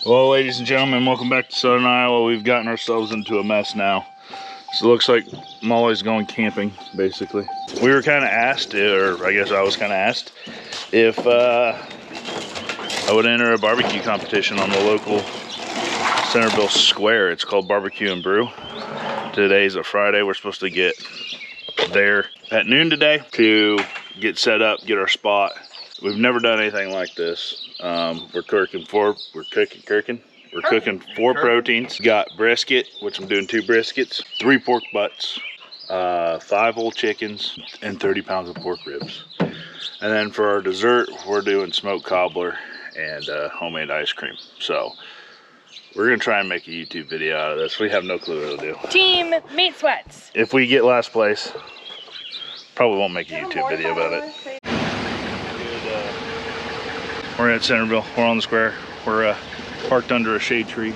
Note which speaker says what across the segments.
Speaker 1: Well, ladies and gentlemen, welcome back to Southern Iowa. We've gotten ourselves into a mess now. So it looks like Molly's going camping, basically. We were kind of asked, or I guess I was kind of asked, if I would enter a barbecue competition on the local Centerville Square. It's called BBQ and Brew. Today's a Friday. We're supposed to get there at noon today to get set up, get our spot. We've never done anything like this. We're cooking four proteins. Got brisket, which I'm doing 2 briskets, 3 pork butts, 5 whole chickens, and 30 pounds of pork ribs. And then for our dessert, we're doing smoked cobbler and homemade ice cream. So we're gonna try and make a YouTube video out of this. We have no clue what to do.
Speaker 2: Team Meat Sweats.
Speaker 1: If we get last place, probably won't make a YouTube video about it. We're at Centerville. We're on the square. We're parked under a shade tree.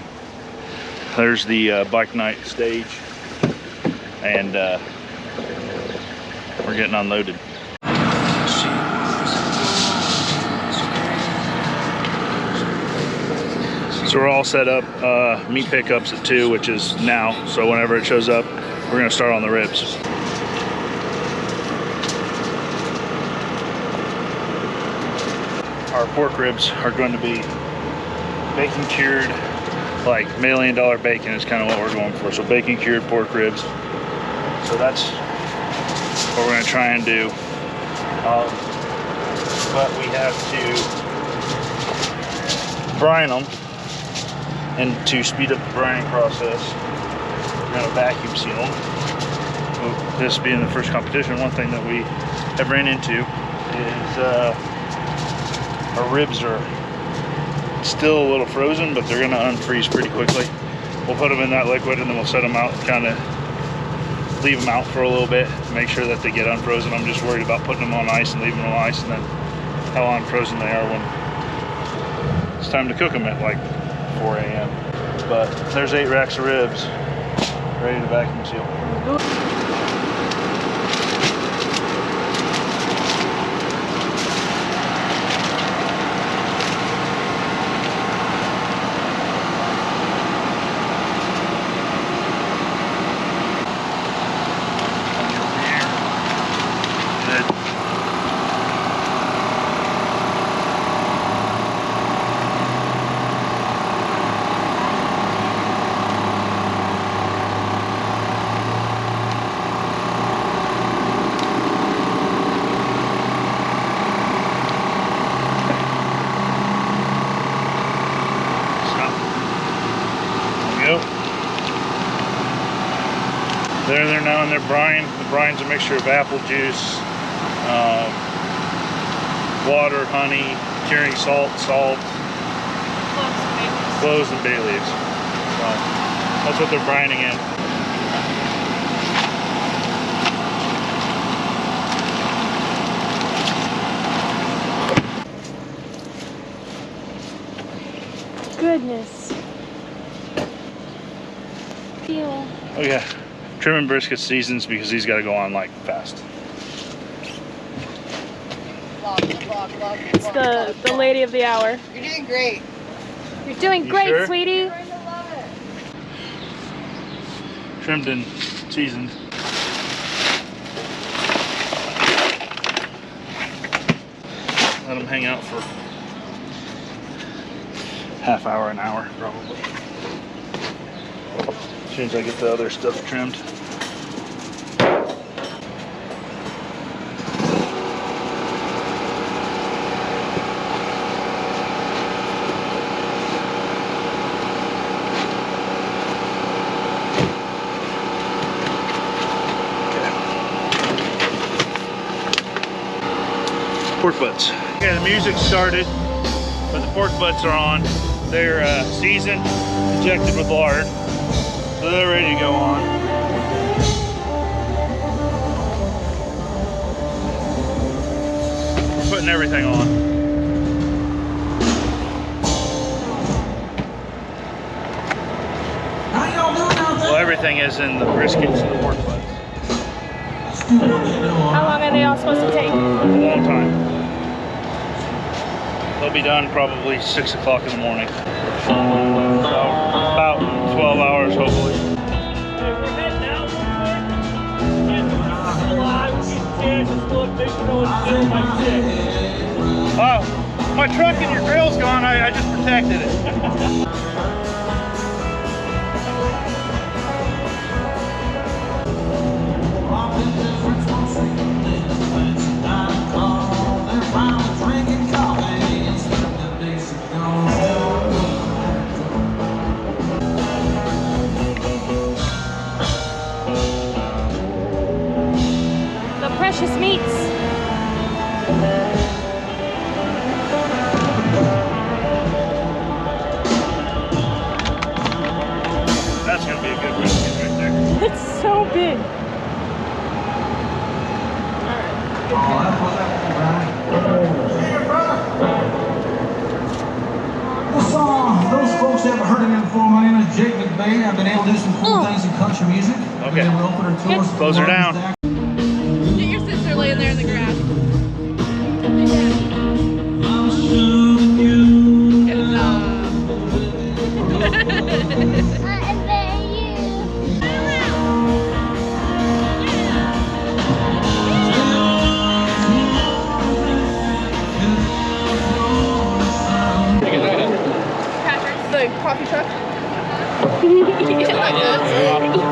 Speaker 1: There's the bike night stage, and we're getting unloaded. So we're all set up. Meat pickups at 2, which is now. So whenever it shows up, we're gonna start on the ribs. Our pork ribs are going to be bacon cured, like $1 million bacon is kind of what we're going for. So bacon cured pork ribs. So that's what we're going to try and do. But we have to brine them, and to speed up the brining process, we're going to vacuum seal them. So this being the first competition, one thing that we have ran into is our ribs are still a little frozen, but they're gonna unfreeze pretty quickly. We'll put them in that liquid and then we'll set them out, kind of leave them out for a little bit, make sure that they get unfrozen. I'm just worried about putting them on ice and leaving them on ice, and then how unfrozen they are when it's time to cook them at like 4 a.m. But there's 8 racks of ribs ready to vacuum seal. They're now in their brine. The brine's a mixture of apple juice, water, honey, curing salt, cloves and bay leaves. So that's what they're brining in.
Speaker 2: Goodness. Feel.
Speaker 1: Oh yeah. Trimming brisket seasons because he's got to go on like fast.
Speaker 2: It's the lady of the hour.
Speaker 3: You're doing great.
Speaker 2: You're doing great,
Speaker 1: sure?
Speaker 2: sweetie.
Speaker 3: I'm going to love it.
Speaker 1: Trimmed and seasoned. Let them hang out for half hour, an hour probably. As soon as I get the other stuff trimmed. Pork butts. Okay, the music started, but the pork butts are on. They're seasoned, injected with lard, so they're ready to go on. We're putting everything on. Well, everything is in the briskets and the pork butts.
Speaker 2: How long are they all supposed to take?
Speaker 1: A long time. They'll be done probably 6 o'clock in the morning. Oh, my truck and your grill's gone. I just protected it.
Speaker 2: The precious meats.
Speaker 1: That's gonna be a good brisket right there.
Speaker 2: It's so big.
Speaker 3: Those folks haven't heard of me before. My name is Jake McBain. I've been able to do some cool things in country music.
Speaker 1: Okay.
Speaker 3: We're opening tours.
Speaker 1: Close her down.
Speaker 2: Get your sister laying there in the grass.
Speaker 4: The coffee truck?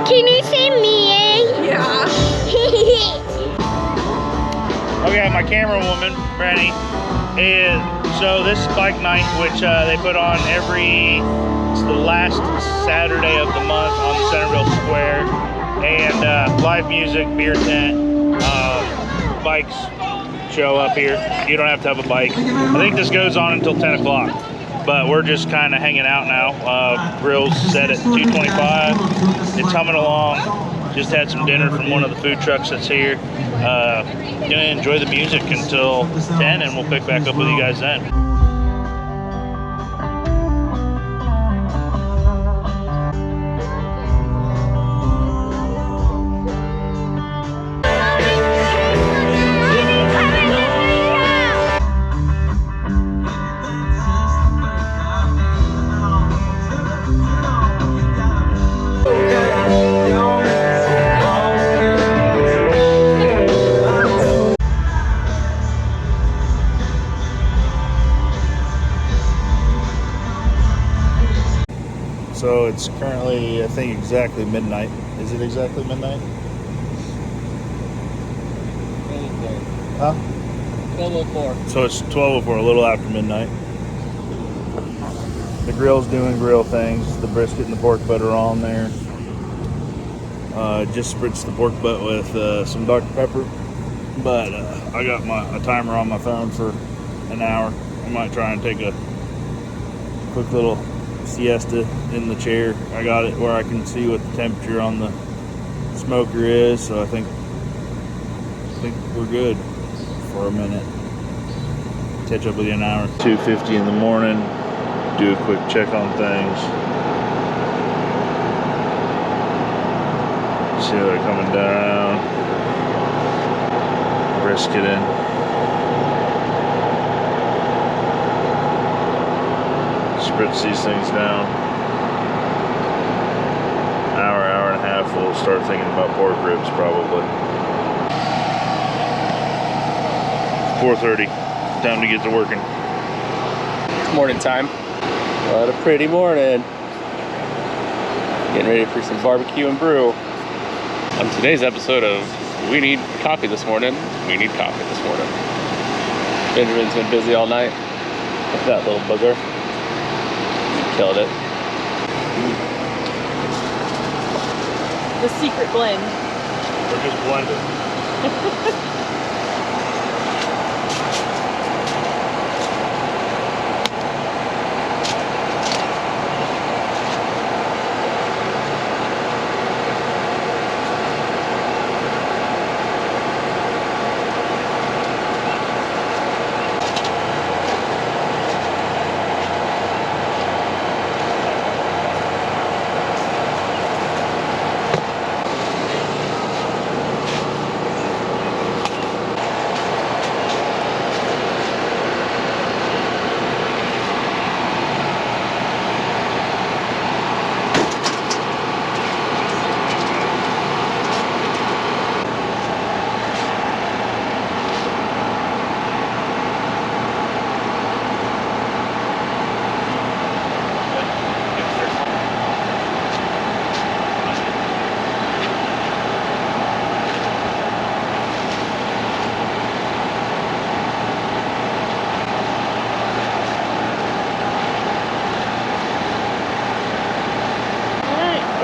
Speaker 5: Can you say me?
Speaker 4: Yeah.
Speaker 1: Okay, my camera woman, Brandy, is so this is bike night, which they put on it's the last Saturday of the month on the Centerville Square, and live music, beer tent, bikes show up here. You don't have to have a bike. I think this goes on until 10 o'clock, but we're just kind of hanging out now. Grill's set at 2:25. It's humming along. Just had some dinner from one of the food trucks that's here. Gonna enjoy the music until 10, and we'll pick back up with you guys then. So it's currently, I think, exactly midnight. Is it exactly midnight? Huh?
Speaker 6: 12:04.
Speaker 1: So it's 12:04, a little after midnight. The grill's doing grill things. The brisket and the pork butt are on there. Just spritzed the pork butt with some Dr. Pepper. But I got a timer on my phone for an hour. I might try and take a quick little siesta in the chair. I got it where I can see what the temperature on the smoker is, so I think we're good for a minute. Catch up with you in an hour. 2:50 in the morning. Do a quick check on things. See how they're coming down. Brisket in. Spritz these things down. Hour and a half, we'll start thinking about pork ribs probably. 4:30, time to get to working.
Speaker 6: Morning time. What a pretty morning. Getting ready for some barbecue and brew. On today's episode of We Need Coffee This Morning, we need coffee this morning. Benjamin's been busy all night with that little booger. Killed it.
Speaker 2: The secret blend.
Speaker 1: We're just blending.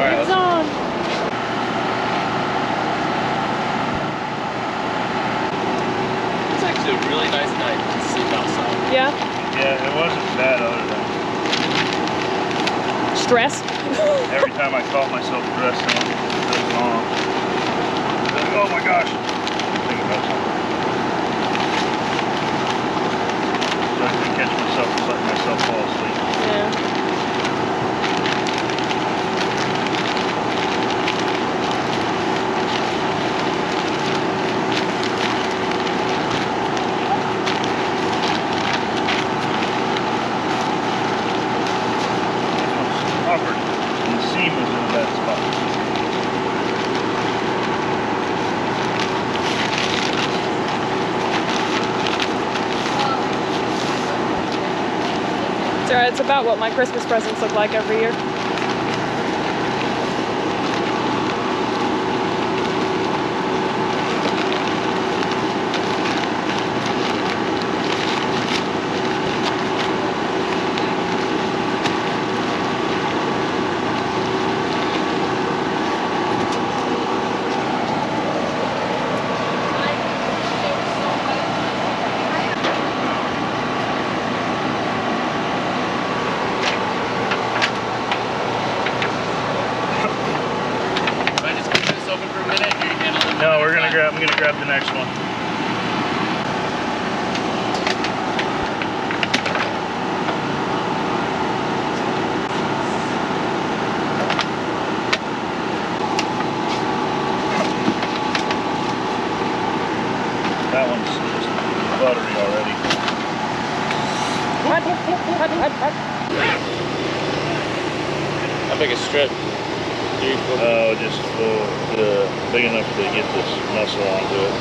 Speaker 1: right,
Speaker 2: It's on.
Speaker 6: It's actually a really nice night to sleep outside.
Speaker 2: Yeah.
Speaker 1: Yeah, it wasn't bad other than
Speaker 2: Stress.
Speaker 1: every time I caught myself dressing, it was on. Like, oh my gosh. Think about something. So I couldn't catch myself from letting myself fall asleep.
Speaker 2: Yeah.
Speaker 1: Awkward. And the seam was in a bad spot.
Speaker 2: It's alright. It's about what my Christmas presents look like every year.
Speaker 6: Can I just keep this open for a minute? Or you handle it?
Speaker 1: No, I'm gonna grab the next one. That one's just buttery already.
Speaker 6: How big a strip?
Speaker 1: Oh, just big enough to get this muscle onto it.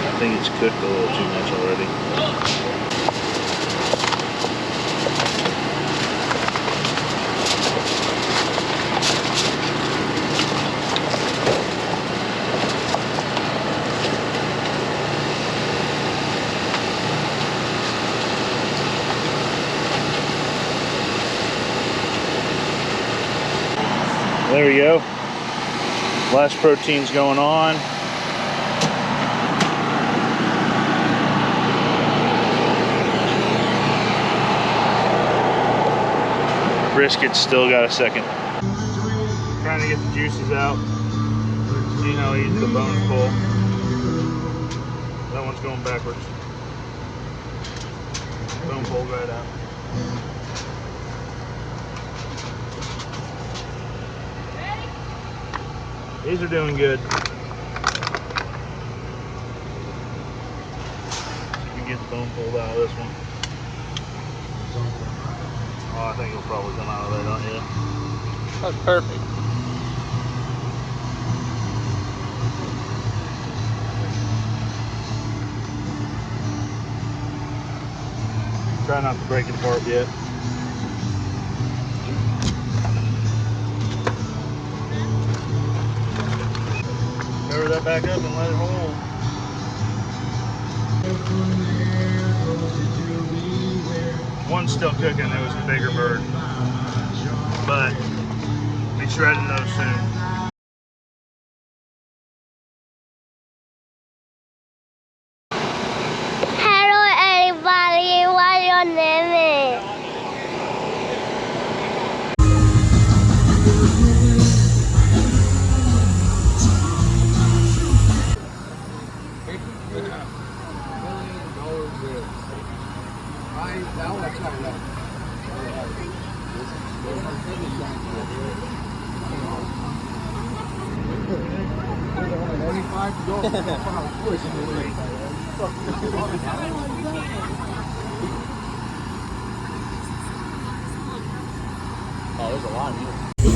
Speaker 1: I think it's cooked a little too much already. There we go. Last protein's going on. Brisket's still got a second. Trying to get the juices out. See how easy the bones pull. That one's going backwards. Bone pulled right out. These are doing good. You can get the bone pulled out of this one. Oh, I think it'll probably come out of there, don't you?
Speaker 6: That's perfect.
Speaker 1: Try not to break it apart yet. Cover that back up and let it hold. One's still cooking, it was the bigger bird. But be shredding those soon.
Speaker 5: Hello everybody, what's your name?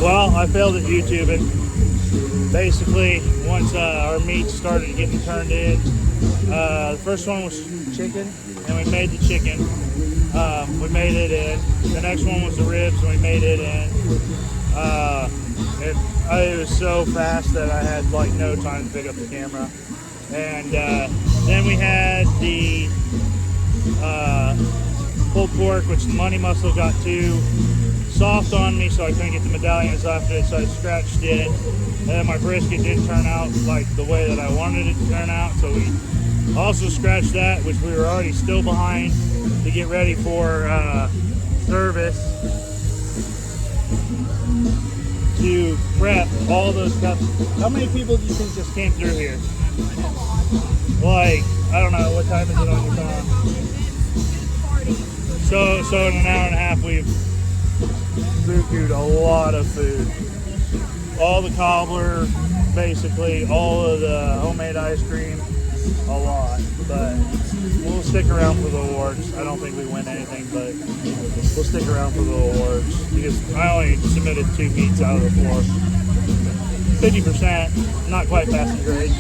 Speaker 1: Well, I failed at YouTubing. Basically, once our meat started getting turned in, the first one was chicken, and we made the chicken. We made it in. The next one was the ribs, and we made it in. and it was so fast that I had like no time to pick up the camera. And then we had the pulled pork, which the money muscle got too soft on me, so I couldn't get the medallions off it, so I scratched it. And then my brisket didn't turn out like the way that I wanted it to turn out, so we also scratched that, which we were already still behind to get ready for service, to prep all those cups. How many people do you think just came through here? Like, I don't know, what time is it on your phone? So in an hour and a half we've BBQ'd a lot of food. All the cobbler, basically, all of the homemade ice cream, a lot. But we'll stick around for the awards. I don't think we win anything, but we'll stick around for the awards because I only submitted 2 meats out of the 4. 50%, not quite passing grade.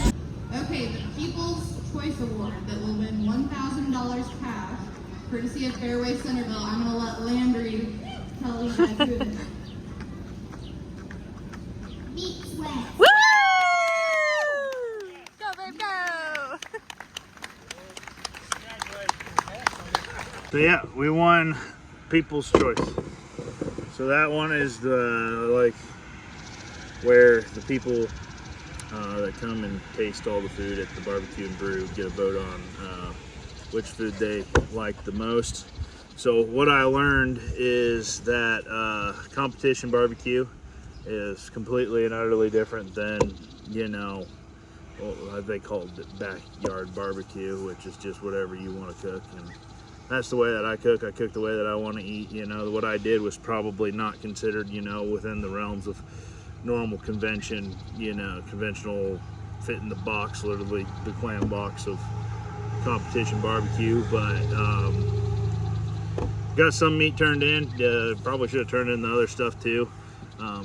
Speaker 4: Okay, the People's Choice Award that will win $1,000 cash, courtesy of Fairway Centerville. I'm going to let Landry tell you guys who it is.
Speaker 5: Meat sweat.
Speaker 2: Woo! Go, babe, go!
Speaker 1: So yeah, we won People's Choice. So that one is the like where the people that come and taste all the food at the BBQ and Brew get a vote on which food they like the most. So what I learned is that competition barbecue is completely and utterly different than, you know, well, they call it backyard barbecue, which is just whatever you want to cook. And that's the way that I cook. I cook the way that I want to eat. You know, what I did was probably not considered, you know, within the realms of normal convention, you know, conventional fit in the box, literally the clam box of competition barbecue. But got some meat turned in. Probably should have turned in the other stuff too.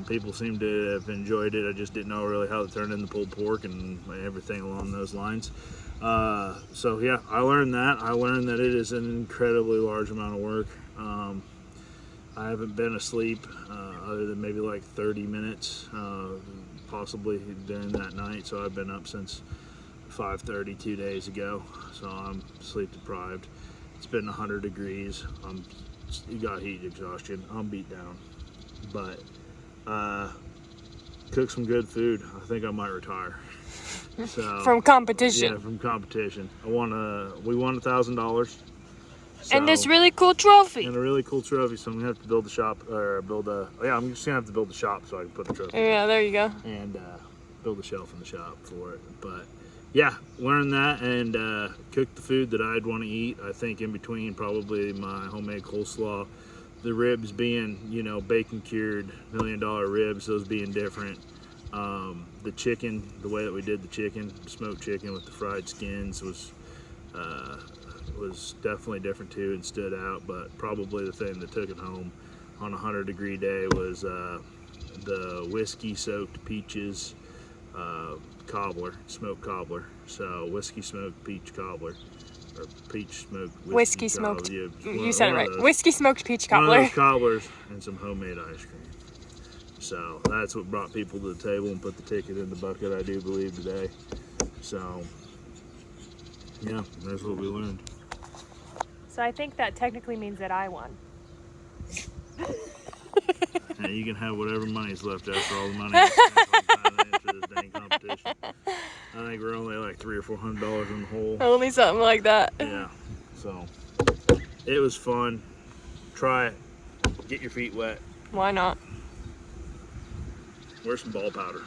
Speaker 1: People seem to have enjoyed it. I just didn't know really how to turn in the pulled pork and everything along those lines. So yeah, I learned that. I learned that it is an incredibly large amount of work. I haven't been asleep other than maybe like 30 minutes, possibly during that night. So I've been up since 5:30 2 days ago. So I'm sleep deprived. It's been 100 degrees. You got heat exhaustion. I'm beat down, but cook some good food. I think I might retire. So
Speaker 2: From competition.
Speaker 1: Yeah, from competition. We won $1,000.
Speaker 2: And this really cool trophy.
Speaker 1: And a really cool trophy. So I'm gonna have to build a shop, or I'm just gonna have to build a shop so I can put the trophy.
Speaker 2: Yeah, there you go.
Speaker 1: And build a shelf in the shop for it. But yeah, learned that and cooked the food that I'd want to eat. I think in between probably my homemade coleslaw, the ribs being, you know, bacon cured $1 million ribs, those being different. The chicken, the way that we did the chicken, smoked chicken with the fried skins was definitely different too and stood out. But probably the thing that took it home on a 100-degree day was the whiskey soaked peaches cobbler, smoked cobbler. So whiskey smoked peach cobbler, or peach smoked
Speaker 2: whiskey smoked.
Speaker 1: Yeah,
Speaker 2: you said it right.
Speaker 1: Those,
Speaker 2: whiskey smoked peach
Speaker 1: one
Speaker 2: cobbler.
Speaker 1: of those cobblers and some homemade ice cream. So that's what brought people to the table and put the ticket in the bucket, I do believe, today. So yeah, that's what we learned.
Speaker 2: So I think that technically means that I won.
Speaker 1: Yeah, you can have whatever money's left after all the money I spent on trying to enter this dang competition. I think we're only like $300 or $400 in the hole.
Speaker 2: Only something like that.
Speaker 1: Yeah, so it was fun. Try it. Get your feet wet.
Speaker 2: Why not?
Speaker 1: Wear some ball powder.